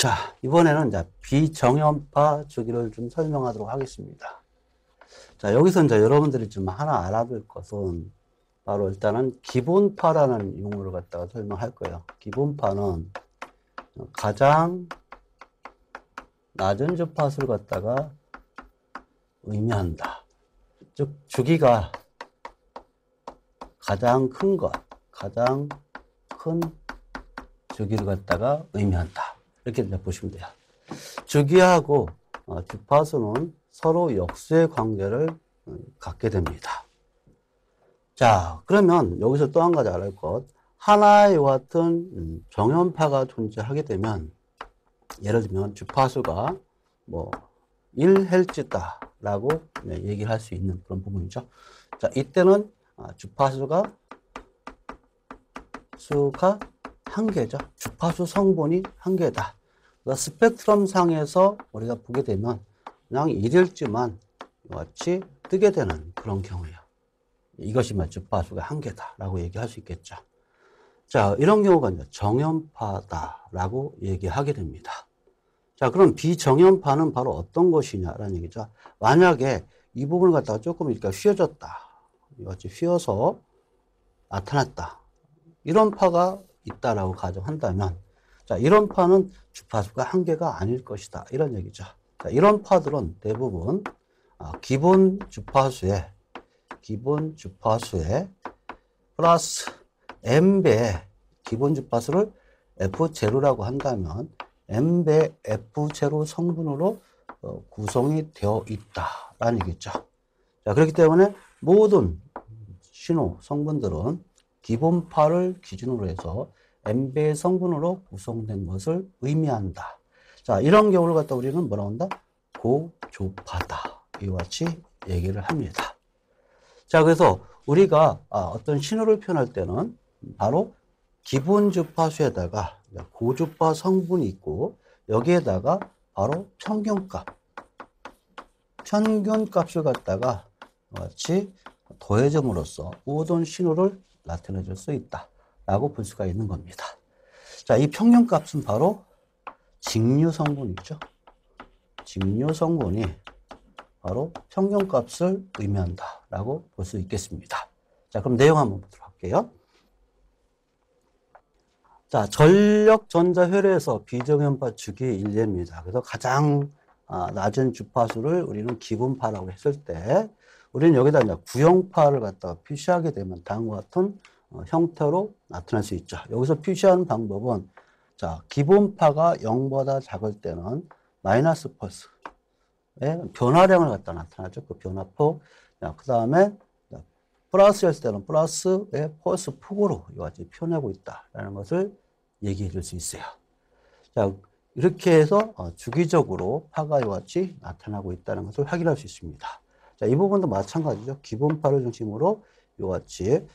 자, 이번에는 이제 비정연파 주기를 좀 설명하도록 하겠습니다. 자, 여기서 이제 여러분들이 좀 하나 알아둘 것은 바로 일단은 기본파라는 용어를 갖다가 설명할 거예요. 기본파는 가장 낮은 주파수를 갖다가 의미한다. 즉, 주기가 가장 큰 것, 가장 큰 주기를 갖다가 의미한다. 이렇게 이제 보시면 돼요. 주기하고 주파수는 서로 역수의 관계를 갖게 됩니다. 자, 그러면 여기서 또 한 가지 알아야 할 것. 하나의 이와 같은 정연파가 존재하게 되면, 예를 들면 주파수가 뭐 1Hz다 라고 얘기를 할 수 있는 그런 부분이죠. 자, 이때는 주파수가 한 개죠. 주파수 성분이 한 개다. 그러니까 스펙트럼 상에서 우리가 보게 되면 그냥 1Hz만 같이 뜨게 되는 그런 경우예요. 이것이 주파수가 한 개다라고 얘기할 수 있겠죠. 자, 이런 경우가 이제 정연파다라고 얘기하게 됩니다. 자, 그럼 비정연파는 바로 어떤 것이냐라는 얘기죠. 만약에 이 부분을 갖다가 조금 이렇게 휘어졌다, 이같이 휘어서 나타났다, 이런 파가 있다라고 가정한다면, 자, 이런 파는 주파수가 한 개가 아닐 것이다, 이런 얘기죠. 자, 이런 파들은 대부분 기본 주파수에 플러스 M배의 기본 주파수를 F0라고 한다면 M배 F0 성분으로 구성이 되어 있다라는 얘기죠. 자, 그렇기 때문에 모든 신호 성분들은 기본파를 기준으로 해서 M배의 성분으로 구성된 것을 의미한다. 자, 이런 경우를 갖다 우리는 뭐라고 한다? 고조파다. 이와 같이 얘기를 합니다. 자, 그래서 우리가 어떤 신호를 표현할 때는 바로 기본 주파수에다가 고주파 성분이 있고, 여기에다가 바로 평균값을 갖다가 같이 더해줌으로써 모든 신호를 나타내 줄 수 있다라고 볼 수가 있는 겁니다. 자, 이 평균값은 바로 직류 성분이죠. 직류 성분이 바로 평균값을 의미한다라고 볼 수 있겠습니다. 자, 그럼 내용 한번 보도록 할게요. 자, 전력 전자회로에서 비정연파 주기의 일례입니다. 그래서 가장 낮은 주파수를 우리는 기본파라고 했을 때, 우리는 여기다 이제 구형파를 갖다가 표시하게 되면 다음과 같은 형태로 나타날 수 있죠. 여기서 표시하는 방법은, 자, 기본파가 0보다 작을 때는 마이너스 펄스의 변화량을 갖다 나타나죠. 그 변화폭. 그 다음에 플러스였을 때는 플러스의 펄스 폭으로 이와 같이 표현하고 있다라는 것을 얘기해 줄 수 있어요. 자, 이렇게 해서 주기적으로 파가 이와 같이 나타나고 있다는 것을 확인할 수 있습니다. 자, 이 부분도 마찬가지죠. 기본파를 중심으로 이와 같이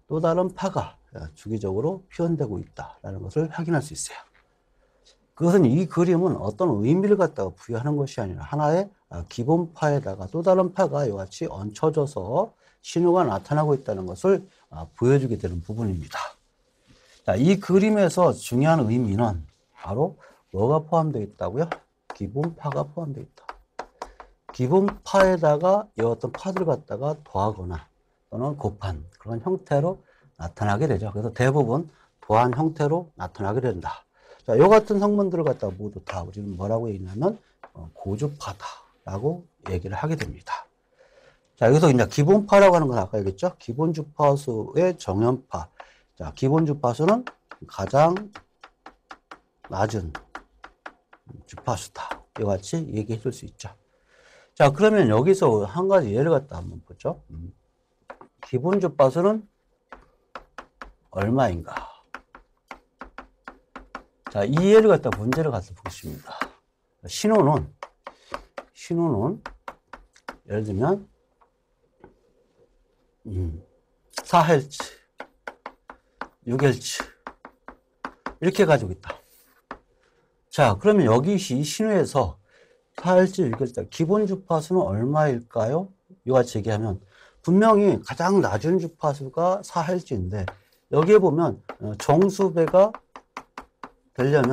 또 다른 파가 주기적으로 표현되고 있다는 것을 확인할 수 있어요. 그것은 이 그림은 어떤 의미를 갖다가 부여하는 것이 아니라 하나의 기본파에다가 또 다른 파가 이와 같이 얹혀져서 신호가 나타나고 있다는 것을 보여주게 되는 부분입니다. 자, 이 그림에서 중요한 의미는 바로 뭐가 포함되어 있다고요? 기본파가 포함되어 있다. 기본파에다가 이 어떤 파들을 갖다가 더하거나 또는 곱한 그런 형태로 나타나게 되죠. 그래서 대부분 더한 형태로 나타나게 된다. 자, 이 같은 성분들을 갖다가 모두 다 우리는 뭐라고 얘기하냐면 고주파다라고 얘기를 하게 됩니다. 자, 여기서 이제 기본파라고 하는 건 아까 얘기했죠? 기본 주파수의 정연파. 자, 기본 주파수는 가장 낮은 주파수다. 이와 같이 얘기해 줄 수 있죠. 자, 그러면 여기서 한 가지 예를 갖다 한번 보죠. 기본 주파수는 얼마인가? 자, 이 예를 갖다 문제를 갖다 보겠습니다. 신호는 예를 들면 4Hz, 6Hz 이렇게 가지고 있다. 자, 그러면 여기 이 신호에서 4Hz, 6Hz 기본 주파수는 얼마일까요? 이와 같이 얘기하면 분명히 가장 낮은 주파수가 4Hz인데 여기에 보면 정수배가 되려면